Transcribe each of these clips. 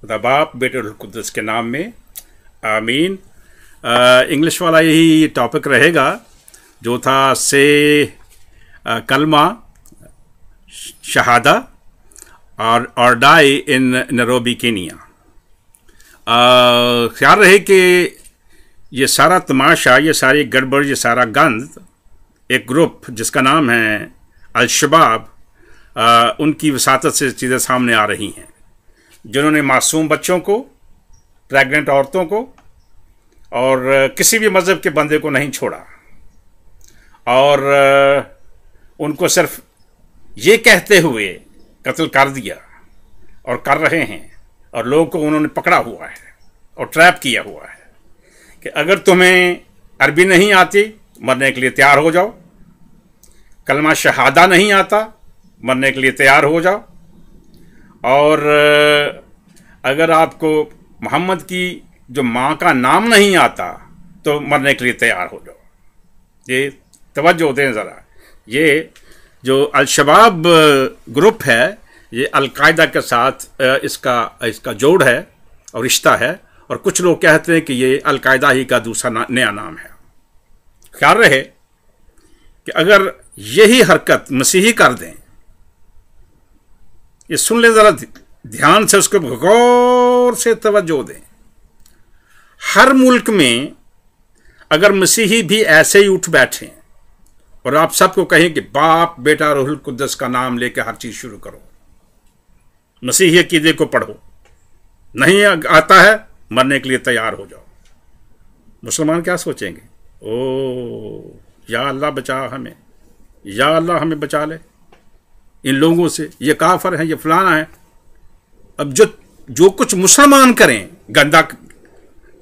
खुदा बाप बेटे और रूह कुद्दुस के नाम में आमीन। इंग्लिश वाला यही टॉपिक रहेगा जो था से कलमा शहादा और डाई इन नैरोबी केनिया। ख्याल रहे कि ये सारा तमाशा, ये सारी गड़बड़, ये सारा गंद एक ग्रुप जिसका नाम है अल-शबाब, उनकी वसातत से चीज़ें सामने आ रही हैं, जिन्होंने मासूम बच्चों को, प्रेग्नेंट औरतों को और किसी भी मज़हब के बंदे को नहीं छोड़ा और उनको सिर्फ ये कहते हुए कत्ल कर दिया और कर रहे हैं, और लोगों को उन्होंने पकड़ा हुआ है और ट्रैप किया हुआ है कि अगर तुम्हें अरबी नहीं आती मरने के लिए तैयार हो जाओ, कलमा शहादा नहीं आता मरने के लिए तैयार हो जाओ, और अगर आपको मोहम्मद की जो माँ का नाम नहीं आता तो मरने के लिए तैयार हो जाओ। ये तवज्जो दें ज़रा, ये जो अल-शबाब ग्रुप है ये अल-कायदा के साथ इसका जोड़ है और रिश्ता है, और कुछ लोग कहते हैं कि ये अल-कायदा ही का दूसरा नया नाम है। ख्याल रहे कि अगर यही हरकत मसीही कर दें, ये सुन लें ज़रा ध्यान से, उसको गौर से तवज्जो दें। हर मुल्क में अगर मसीही भी ऐसे ही उठ बैठे और आप सबको कहें कि बाप बेटा रूहुल कुद्दस का नाम लेकर हर चीज़ शुरू करो, मसीही अकीदे को पढ़ो, नहीं आता है मरने के लिए तैयार हो जाओ, मुसलमान क्या सोचेंगे? ओ या अल्लाह बचा हमें, या अल्लाह हमें बचा ले इन लोगों से, ये काफर हैं, ये फलाना है। अब जो कुछ मुसलमान करें,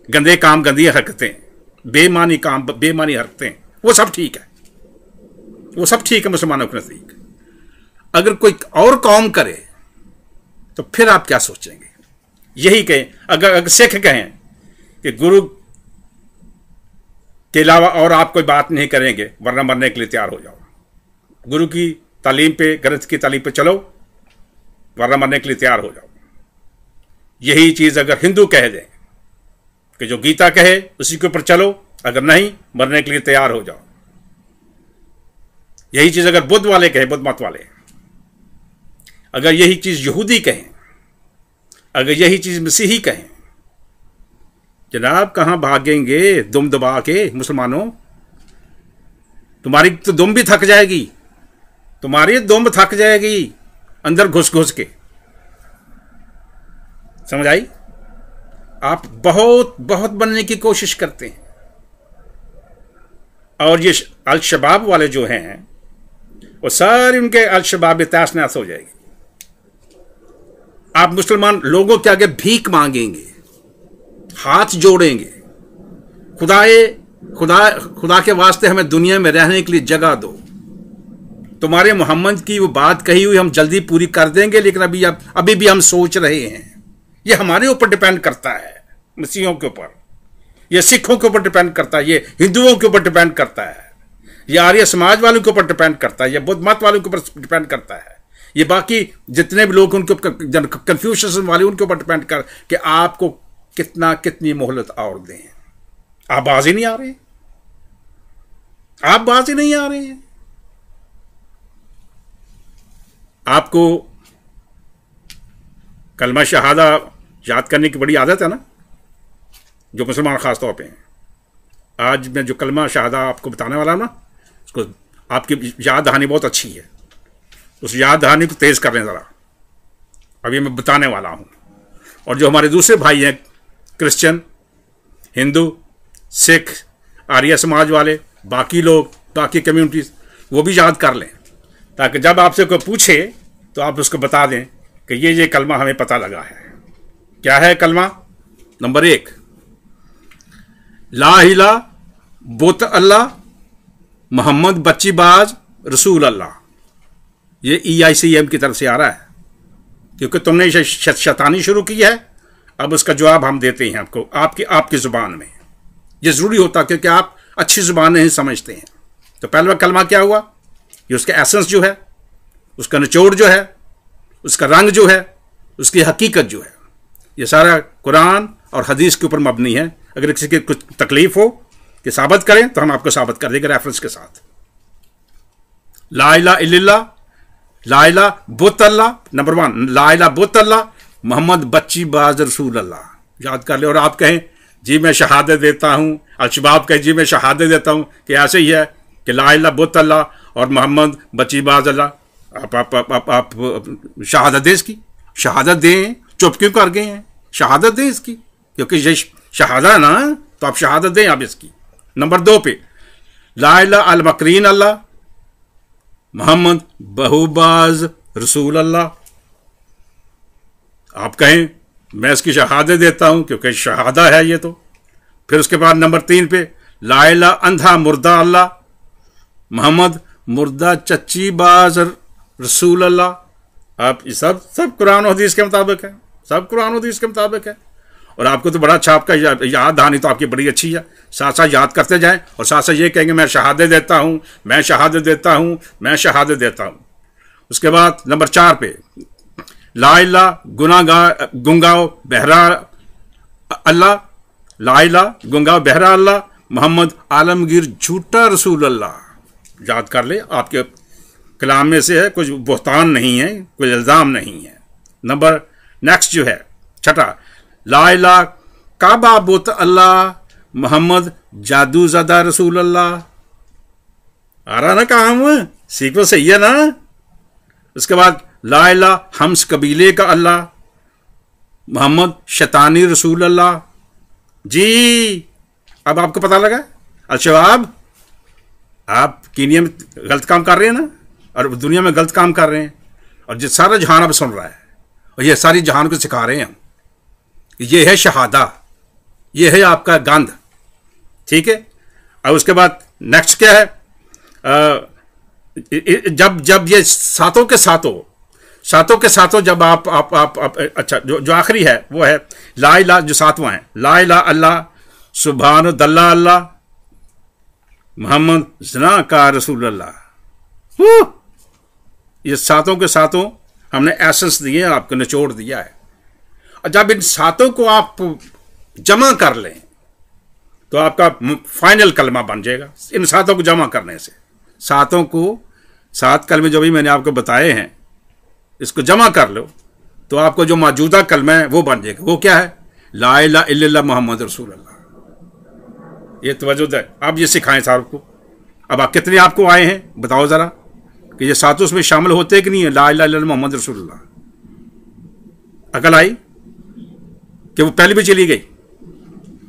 गंदे काम, गंदी हरकतें, बेमानी काम, बेमानी हरकतें, वो सब ठीक है, वो सब ठीक है मुसलमानों के नज़दीक। अगर कोई और कौम करे तो फिर आप क्या सोचेंगे? यही कहें, अगर सिख कहें कि गुरु के अलावा और आप कोई बात नहीं करेंगे वरना मरने के लिए तैयार हो जाओ, गुरु की तालीम पे, ग्रंथ की तालीम पे चलो वरना मरने के लिए तैयार हो जाओ। यही चीज़ अगर हिंदू कह दें कि जो गीता कहे उसी के ऊपर चलो, अगर नहीं मरने के लिए तैयार हो जाओ। यही चीज़ अगर बुद्ध वाले कहें, बुद्ध मत वाले, अगर यही चीज़ यहूदी कहें, अगर यही चीज़ मसीही कहें, जनाब कहाँ भागेंगे दुम दबा के मुसलमानों? तुम्हारी तो दुम भी थक जाएगी, तुम्हारी दुम थक जाएगी अंदर घुस घुस के। समझ आई? आप बहुत बहुत बनने की कोशिश करते हैं, और ये अल-शबाब वाले जो हैं वो सारे उनके अल-शबाब तहस नहस हो जाएगी। आप मुसलमान लोगों के आगे भीख मांगेंगे, हाथ जोड़ेंगे, खुदा के वास्ते हमें दुनिया में रहने के लिए जगह दो, तुम्हारे मोहम्मद की वो बात कही हुई हम जल्दी पूरी कर देंगे, लेकिन अभी भी हम सोच रहे हैं। ये हमारे ऊपर डिपेंड करता है, मसीहों के ऊपर, ये सिखों के ऊपर डिपेंड करता है, ये हिंदुओं के ऊपर डिपेंड करता है, ये आर्य समाज वालों के ऊपर डिपेंड करता है, ये बुद्ध मत वालों के ऊपर डिपेंड करता है, ये बाकी जितने भी लोग उनके ऊपर, कन्फ्यूशस वाले, उनके ऊपर डिपेंड कर कि आपको कितनी मोहलत और दें। आप बाज ही नहीं आ रहे, आप बाज ही नहीं आ रहे हैं। आपको कलमा शहादा याद करने की बड़ी आदत है ना, जो मुसलमान ख़ास तौर पे हैं। आज मैं जो कलमा शहादा आपको बताने वाला हूं ना, उसको आपकी याद दहानी बहुत अच्छी है, उस याद दहानी को तेज़ कर लें ज़रा, अभी मैं बताने वाला हूं। और जो हमारे दूसरे भाई हैं, क्रिश्चियन, हिंदू, सिख, आर्य समाज वाले, बाकी लोग, बाकी कम्युनिटीज़, वो भी याद कर लें, ताकि जब आपसे कोई पूछे तो आप उसको बता दें कि ये कलमा हमें पता लगा है। क्या है कलमा? नंबर 1, ला इला बुत अल्लाह मोहम्मद बच्चीबाज रसूल अल्लाह। ये EICM की तरफ से आ रहा है, क्योंकि तुमने शैतानी शुरू की है। अब उसका जवाब हम देते हैं आपको, आपकी ज़ुबान में। ये ज़रूरी होता क्योंकि आप अच्छी ज़ुबान नहीं समझते हैं। तो पहला कलमा क्या हुआ? ये उसका एसेंस जो है, उसका निचोड़ जो है, उसका रंग जो है, उसकी हकीकत जो है, ये सारा कुरान और हदीस के ऊपर मबनी है। अगर किसी की कुछ तकलीफ हो कि साबित करें तो हम आपको साबित कर देंगे रेफरेंस के साथ। ला इलाहा इल्लल्लाह, ला इलाहा बुत अल्लाह, नंबर 1 ला इलाहा बुत अल्लाह, मोहम्मद बच्ची बाज रसूल अल्लाह। याद कर ले। और आप कहें जी मैं शहादत देता हूं, अल-शबाब कहे जी मैं शहादत देता हूं कि ऐसे ही है कि ला इलाहा बुत अल्लाह और मोहम्मद बच्ची बाज अल्लाह। आप शहादत दें इसकी, शहादत दें। चुप क्यों कर गए हैं? शहादत दें इसकी, क्योंकि ये शहादा है ना, तो आप शहादत दें आप इसकी। नंबर 2 पे ला इलाहा अल मकरीन अल्लाह, मोहम्मद बहुबाज रसूल अल्लाह। आप कहें मैं इसकी शहादत देता हूं क्योंकि शहादा है ये तो। फिर उसके बाद नंबर 3 पे ला इलाहा अंधा मुर्दा अल्लाह, मोहम्मद मुर्दा चच्ची बाज रसूल अल्लाह। आप सब कुरान और हदीस के मुताबिक है, सब कुरान और हदीस के मुताबिक है। और आपको तो बड़ा अच्छा आपका याद दहानी तो आपकी बड़ी अच्छी है। साथ साथ याद करते जाएं और साथ साथ ये कहेंगे मैं शहादत देता हूं, मैं शहादत देता हूं, मैं शहादत देता हूं। उसके बाद नंबर 4 पे ला इलाहा गुंगाओ बहरा अल्लाह, ला इलाहा गुंगाओ बहरा अल्लाह, मोहम्मद आलमगीर झूठा रसूल अल्लाह। याद कर ले, आपके कलाम में से है, कुछ बुहतान नहीं है, कोई इल्ज़ाम नहीं है। नंबर नेक्स्ट जो है 6 ला इलाहा काबा बुत अल्लाह, मोहम्मद जादू ज़दा रसूल अल्लाह। आ रहा ना काम, सीक्वल सही है ना। उसके बाद ला इलाहा हम्स कबीले का अल्लाह, मोहम्मद शैतानी रसूल अल्लाह। जी अब आपको पता लगा अल-शबाब आप कीनिया में गलत काम कर रहे हैं ना, और दुनिया में गलत काम कर रहे हैं, और जो सारा जहान अब सुन रहा है, और ये सारी जहान को सिखा रहे हैं हम। ये है शहादा, ये है आपका गंध। ठीक है। अब उसके बाद नेक्स्ट क्या है? जब ये सातों के सातों जब आप अच्छा जो आखिरी है वो है ला इलाहा, जो 7वां है ला इलाहा अल्लाह सुभान दल्ला अल्लाह, मोहम्मद जना का रसूल अल्लाह। ये सातों के सातों हमने एसेंस दिए, आपको निचोड़ दिया है। और जब इन सातों को आप जमा कर लें तो आपका फाइनल कलमा बन जाएगा। इन सातों को जमा करने से, सातों को 7 कलमे जो भी मैंने आपको बताए हैं, इसको जमा कर लो तो आपको जो मौजूदा कलमा है वो बन जाएगा। वो क्या है? ला इलाहा इल्लल्लाह मोहम्मद रसूल अल्लाह। ये तवज्जो है। अब ये सिखाएं साहब को। अब आप कितने आपको आए हैं बताओ ज़रा कि ये सातों उसमें शामिल होते कि नहीं है? ला इलाहा इल्लल्लाह मोहम्मद रसूल अल्लाह। अकल आई कि वो पहले भी चली गई?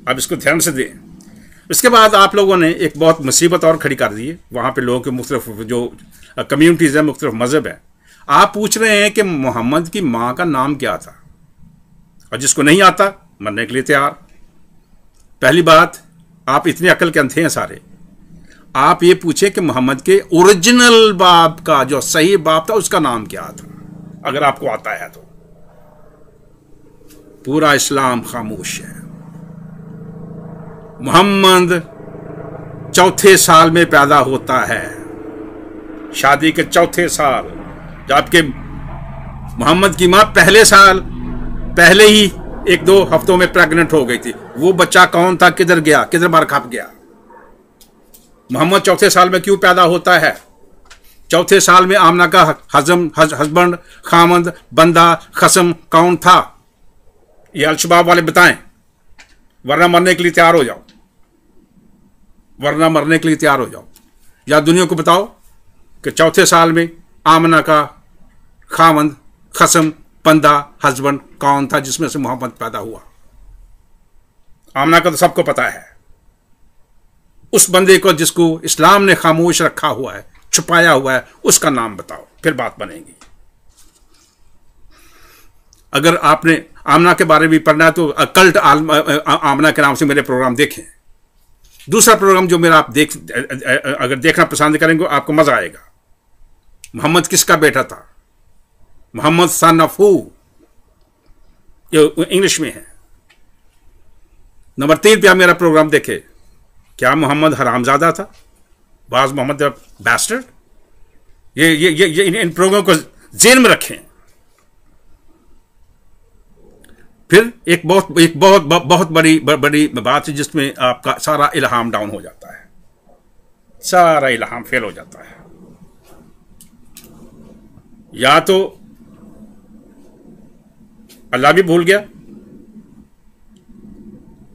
अब इसको ध्यान से दें। इसके बाद आप लोगों ने एक बहुत मुसीबत और खड़ी कर दी है। वहाँ पे लोगों के मुख्तलिफ जो कम्यूनिटीज़ हैं, मुख्तलिफ मज़हब है, आप पूछ रहे हैं कि मोहम्मद की माँ का नाम क्या था, और जिसको नहीं आता मरने के लिए तैयार। पहली बात, आप इतने अकल के अंधे हैं सारे, आप ये पूछे कि मोहम्मद के ओरिजिनल बाप का जो सही बाप था उसका नाम क्या था, अगर आपको आता है तो। पूरा इस्लाम खामोश है। मोहम्मद 4थे साल में पैदा होता है, शादी के 4थे साल, जबकि मोहम्मद की मां पहले ही 1-2 हफ्तों में प्रेग्नेंट हो गई थी। वो बच्चा कौन था, किधर गया, किधर मार खप गया? मोहम्मद 4थे साल में क्यों पैदा होता है? 4थे साल में आमना का हस्बैंड, खामंद, बंदा, खसम कौन था? ये अल-शबाब वाले बताएं, वरना मरने के लिए तैयार हो जाओ, वरना मरने के लिए तैयार हो जाओ। या दुनिया को बताओ कि 4थे साल में आमना का खामंद, खसम, बंदा, हस्बैंड कौन था जिसमें से मोहम्मद पैदा हुआ? आमना का तो सबको पता है। उस बंदे को जिसको इस्लाम ने खामोश रखा हुआ है, छुपाया हुआ है, उसका नाम बताओ, फिर बात बनेगी। अगर आपने आमना के बारे में भी पढ़ना है तो कल्ट आमना के नाम से मेरे प्रोग्राम देखें। दूसरा प्रोग्राम जो मेरा आप अगर देखना पसंद करेंगे आपको मजा आएगा। मोहम्मद किसका बेटा था? मोहम्मद सन ऑफ हू, ये इंग्लिश में है। नंबर 3 पे आप मेरा प्रोग्राम देखे, क्या मोहम्मद हरामजादा था? बाज मोहम्मद बैस्टर्ड? ये इन प्रोग्राम को जेल में रखें। फिर एक बहुत बड़ी बात है जिसमें आपका सारा इल्हाम डाउन हो जाता है, सारा इल्हाम फेल हो जाता है। या तो अल्लाह भी भूल गया,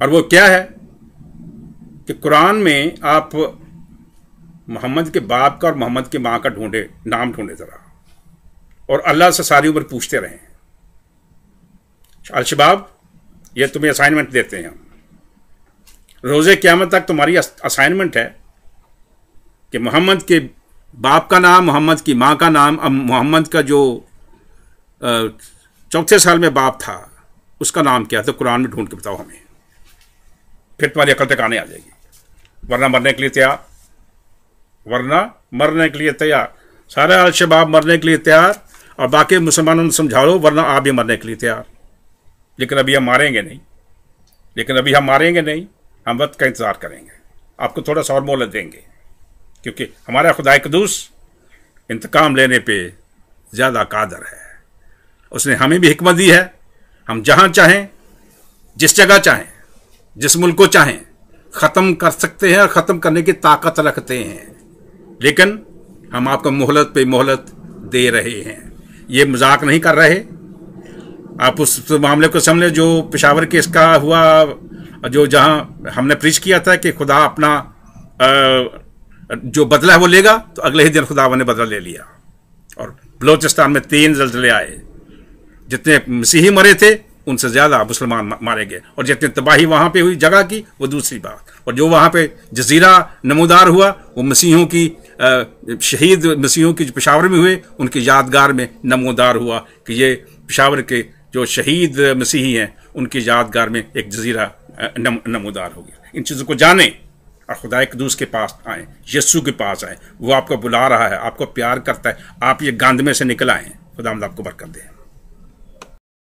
और वो क्या है कि कुरान में आप मोहम्मद के बाप का और मोहम्मद की मां का नाम ढूंढे जरा, और अल्लाह से सारी उम्र पूछते रहे। अल-शबाब, ये तुम्हें असाइनमेंट देते हैं हम, रोज़े क़यामत तक तुम्हारी असाइनमेंट है कि मोहम्मद के बाप का नाम, मोहम्मद की मां का नाम, अब मोहम्मद का जो चौथे साल में बाप था उसका नाम क्या, तो कुरान में ढूंढ के बताओ हमें, फिर तुम्हारी अकल ठिकाने आ जाएगी। वरना मरने के लिए तैयार, वरना मरने के लिए तैयार। सारे अल-शबाब मरने के लिए तैयार, और बाकी मुसलमानों ने समझा लो, वरना आप भी मरने के लिए तैयार। लेकिन अभी हम मारेंगे नहीं, हम वक्त का इंतज़ार करेंगे, आपको थोड़ा सा और मोहलत देंगे, क्योंकि हमारा खुदा कुद्दूस इंतकाम लेने पे ज़्यादा कादर है। उसने हमें भी हिकमत दी है, हम जहाँ चाहें, जिस जगह चाहें, जिस मुल्क को चाहें ख़त्म कर सकते हैं, और ख़त्म करने की ताकत रखते हैं। लेकिन हम आपको मोहलत पे मोहलत दे रहे हैं, ये मजाक नहीं कर रहे। आप उस मामले को समझ, जो पेशावर केस का हुआ, जो जहाँ हमने प्रीच किया था कि खुदा अपना जो बदला है वो लेगा, तो अगले ही दिन खुदा ने बदला ले लिया, और बलोचिस्तान में 3 ज़लज़ले आए। जितने मसीही मरे थे उनसे ज़्यादा मुसलमान मारे गए, और जितनी तबाही वहाँ पे हुई जगह की, वो दूसरी बात। और जो वहाँ पे जजीरा नमूदार हुआ, वो मसीहों की शहीद मसीहों की जो पेशावर में हुए, उनकी यादगार में नमूदार हुआ कि ये पेशावर के जो शहीद मसीही हैं उनकी यादगार में एक जजीरा नमूदार हो गया। इन चीज़ों को जाने और खुदा कुद्दूस के पास आएँ, यीशु के पास आएँ। वो आपको बुला रहा है, आपको प्यार करता है। आप ये गंद में से निकल आएँ। खुदा आपको बरकत दे।